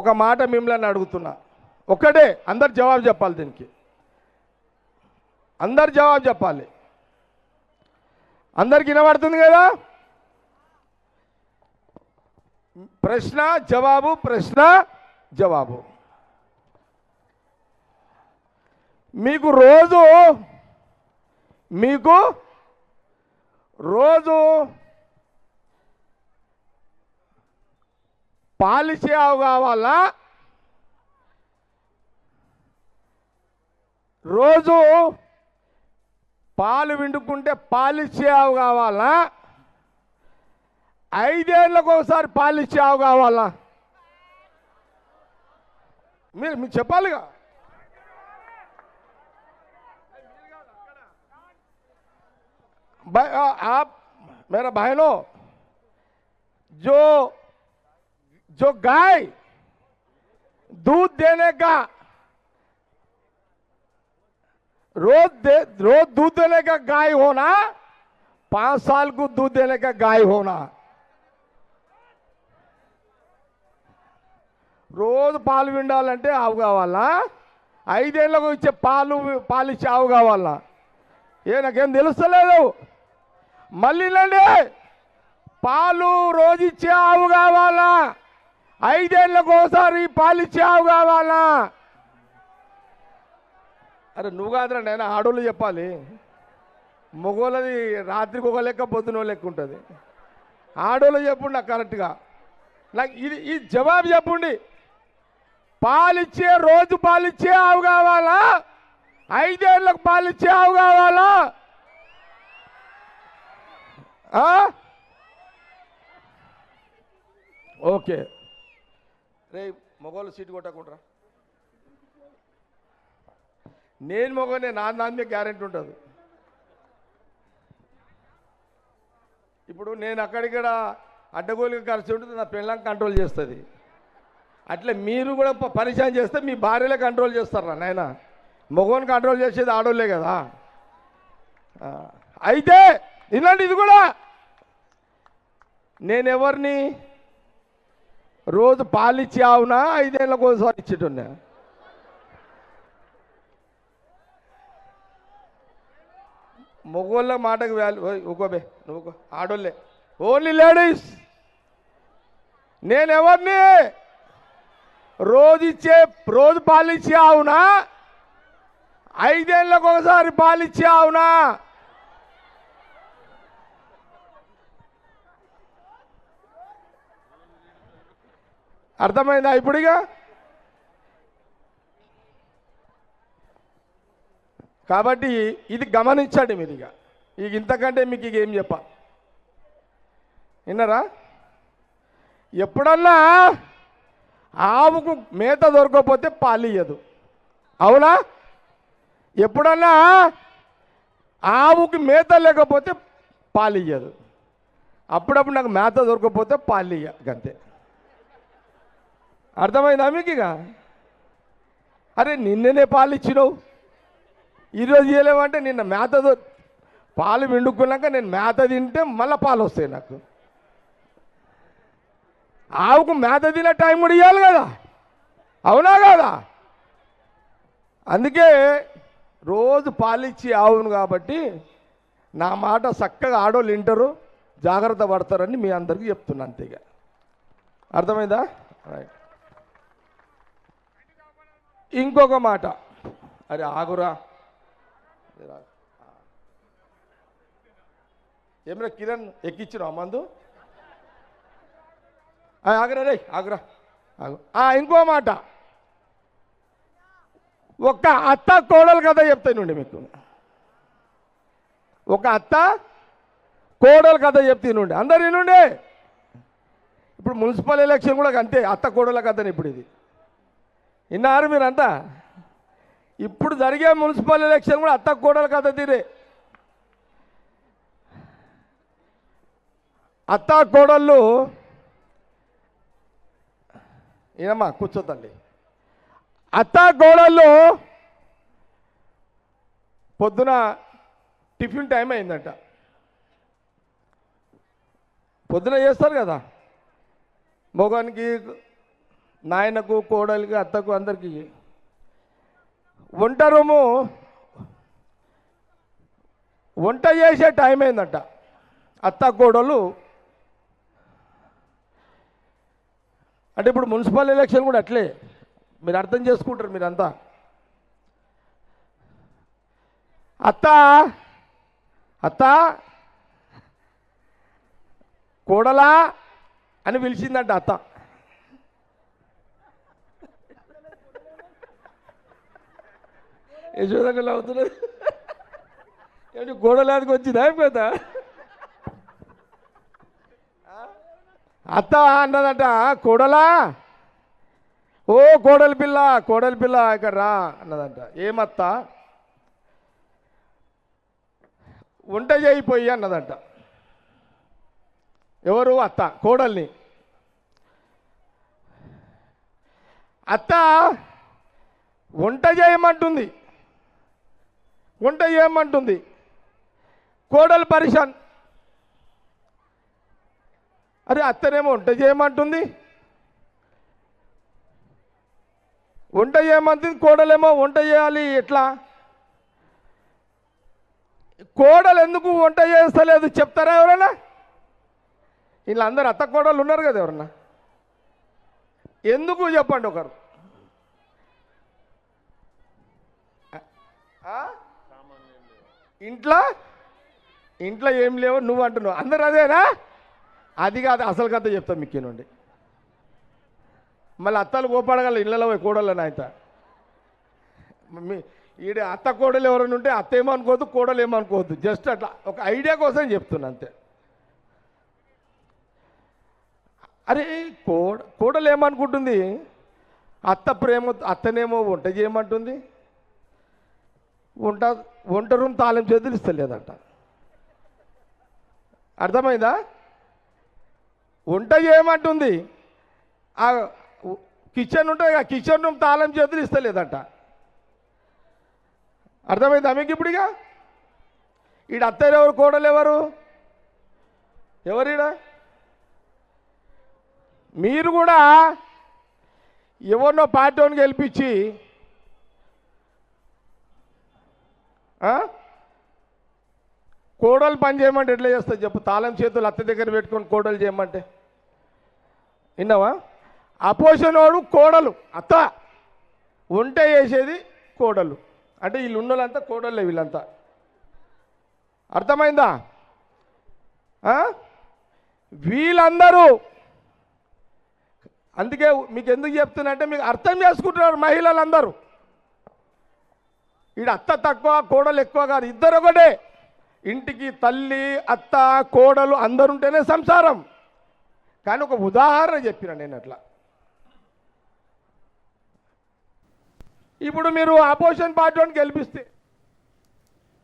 ఒక మాట మిమ్మల్ని అడుగుతున్నా, ఒక్కటే, అందరు జవాబు చెప్పాలి. దీనికి అందరు జవాబు చెప్పాలి. అందరికి వినబడుతుంది కదా? ప్రశ్న జవాబు, ప్రశ్న జవాబు. మీకు రోజు పాలిచ్చే ఆవు కావాలా? రోజు పాలు విండుకుంటే పాలిచ్చే ఆవు కావాలా? 5 ఏళ్ళకు ఒకసారి పాలిచ్చే ఆవు కావాలా? మీరు చెప్పాలిగా. आप मेरा बहनों, जो गाय दूध देने का रोज दूध देने का गाय होना, 5 साल को दूध देने का गाय होना, రోజు పాలు విండాలంటే ఆవు కావాలా? 5 ఏళ్ళకు ఇచ్చే పాలిచ్చే ఆవు కావాలా? నాకేం తెలుస్తలేదు. మళ్ళీ పాలు రోజు ఇచ్చే ఆవు కావాలా? 5 ఏళ్ళకు ఒకసారి పాలిచ్చే ఆవు కావాలా? అరే నువ్వు కాదురా నేను, ఆడోళ్ళు చెప్పాలి. మగోళ్ళది రాత్రికి ఒక లెక్క, పొద్దున లెక్క ఉంటుంది. ఆడోళ్ళు చెప్పుండి నాకు కరెక్ట్గా. నాకు ఈ జవాబు చెప్పుండి. రోజు పాలిచ్చే ఆవు కావాలా? 5 ఏళ్ళకు పాలిచ్చే ఆవు కావాలా? ఓకే రే మగోళ్ళు సీటు కొట్టకుండా. నేను మగోనే, నా మీద గ్యారెంటీ ఉంటుంది. ఇప్పుడు నేను అక్కడిక్కడ అడ్డగోలుగా ఖర్చు ఉంటుంది, నా పిల్లలను కంట్రోల్ చేస్తుంది. అట్లా మీరు కూడా పరిచయం చేస్తే మీ భార్యలే కంట్రోల్ చేస్తారా నాయన? మగోని కంట్రోల్ చేసేది ఆడోళ్ళే కదా. అయితే ఇలాంటి ఇది కూడా నేనెవరిని రోజు పాలిచ్చి ఆవునా 5 ఏళ్ళకు ఒకసారి ఇచ్చేటున్నా? మగోళ్ళ మాటకు వాల్యూ ఊకోబే, నువ్వు ఆడోళ్ళే, ఓన్లీ లేడీస్. నేనెవరిని రోజు పాలిచ్చి ఆవునా 5 ఏళ్ళకు ఒకసారి పాలిచ్చి ఆవునా? అర్థమైందా ఇప్పుడుగా? కాబట్టి ఇది గమనించండి మీరు. ఇక ఇంతకంటే మీకు ఇక ఏం చెప్పా, విన్నారా? ఎప్పుడన్నా ఆవుకు మేత దొరకకపోతే పాలియ్యదు, అవునా? ఎప్పుడన్నా ఆవుకి మేత లేకపోతే పాలియ్యదు. అప్పుడప్పుడు నాకు మేత దొరకకపోతే పాలియ్య, అంతే. అర్థమైందా మీకు? ఇక అరే నిన్ననే పాలు ఇచ్చినావు, ఈరోజు ఇవ్వలేమంటే నిన్న పాలు విండుకున్నాక నేను మేత తింటే మళ్ళీ పాలు వస్తాయి నాకు. ఆవుకు మేత తినే టైం కూడా ఇవ్వాలి కదా, అవునా కదా? అందుకే రోజు పాలిచ్చి ఆవును కాబట్టి నా మాట చక్కగా ఆడోళ్ళు వింటారు, జాగ్రత్త పడతారని మీ అందరికీ చెప్తున్నా. అంతేగా, అర్థమైందా? రైట్. ఇంకొక మాట, అరే ఆగురా, ఏమైనా కిరణ్ ఎక్కించినా మందు? ఆగురా రే, ఆగురా, ఆగు. ఇంకో మాట, ఒక అత్త కోడలు కథ చెప్తానండి మీకు. ఒక అత్త కోడలు కథ చెప్తానండి, అందరు వినుండే. ఇప్పుడు మున్సిపల్ ఎలక్షన్ కూడా అంతే, అత్త కోడల కథని. ఇప్పుడు ఇది విన్నారు మీరంతా? ఇప్పుడు జరిగే మున్సిపల్ ఎలక్షన్ కూడా అత్త కోడల కథ తీరే. అత్త కోడళ్ళు, ఏమమ్మా కూర్చోతండి. అత్త కోడళ్ళు పొద్దున టిఫిన్ టైం అయిందంట. పొద్దున చేస్తారు కదా, మగవానికి నాయనకు కోడలికి అత్తకు అందరికీ వంట రూము వంట చేసే టైం అయిందంట. అత్త కోడలు అంటే ఇప్పుడు మున్సిపల్ ఎలక్షన్ కూడా అట్లే, మీరు అర్థం చేసుకుంటారు మీరంతా. అత్త అత్త కోడలా అని పిలిచిందంట అత్త. యశోదకలు అవుతున్నది ఏంటి కోడలాదికి వచ్చిందా అయిపోతా. అత్త అన్నదంట కోడలా, ఓ కోడలి పిల్ల ఇక్కడ రా అన్నదంట. ఏమత్త, వంట చేయిపోయి అన్నదంట. ఎవరు? అత్త కోడల్ని. అత్త వంట చేయమంటుంది, కోడలు పరిశాన్. అరే అత్తనేమో వంట చేయమంటుంది, కోడలేమో వంట చేయాలి. ఎట్లా? కోడలు ఎందుకు వంట చేస్తలేదు చెప్తారా ఎవరైనా? ఇలా అందరు అత్త కోడలు ఉన్నారు కదా, ఎవరన్నా ఎందుకు చెప్పండి ఒకరు. ఇంట్లో ఏం లేవు నువ్వు అంటున్నావు, అందరు అదేనా? అది కాదు అసలు కథ చెప్తాను మీకు నుండి. మళ్ళీ అత్తలు కోపాడగల ఇళ్ళలో పోయి కోడళ్ళని అయితే ఈడ అత్త కోడలు ఎవరైనా ఉంటే అత్త ఏమనుకోవద్దు, కోడలు ఏమనుకోవద్దు. జస్ట్ అట్లా ఒక ఐడియా కోసం చెప్తున్నా అంతే. అరే కోడలు ఏమనుకుంటుంది, అత్తనేమో వంట చేయమంటుంది, వంట రూమ్ తాళం చేతులు ఇస్తలేదంట. అర్థమైందా? వంట చేయమంటుంది, ఆ కిచెన్ ఉంటుంది, ఆ కిచెన్ రూమ్ తాళం చేతులు ఇస్తలేదంట. అర్థమైందా మీకు ఇప్పుడుగా? ఈడ అత్తయ్య ఎవరు, కోడలు ఎవరీడ? మీరు కూడా ఎవరినో పార్టీని గెలిపించి కోడలు పని చేయమంటే ఎట్లా చేస్తుంది చెప్పు? తాళం చేతులు అత్త దగ్గర పెట్టుకొని కోడలు చేయమంటే విన్నావా? అపోజిషన్ వాడు కోడలు, అత్త వంట చేసేది కోడలు. అంటే వీళ్ళు ఉన్నోళ్ళంతా కోడళ్ళే వీళ్ళంతా. అర్థమైందా? వీళ్ళందరూ అందుకే మీకు ఎందుకు చెప్తున్నా అంటే మీకు అర్థం చేసుకుంటున్నారు మహిళలందరూ. ఈడ అత్త తక్కువ కోడలు ఎక్కువ కాదు, ఇద్దరు ఒకటే. ఇంటికి తల్లి అత్త కోడలు అందరుంటేనే సంసారం. కానీ ఒక ఉదాహరణ చెప్పిన నేను అట్లా. ఇప్పుడు మీరు అపోజిషన్ పార్టీని గెలిపిస్తే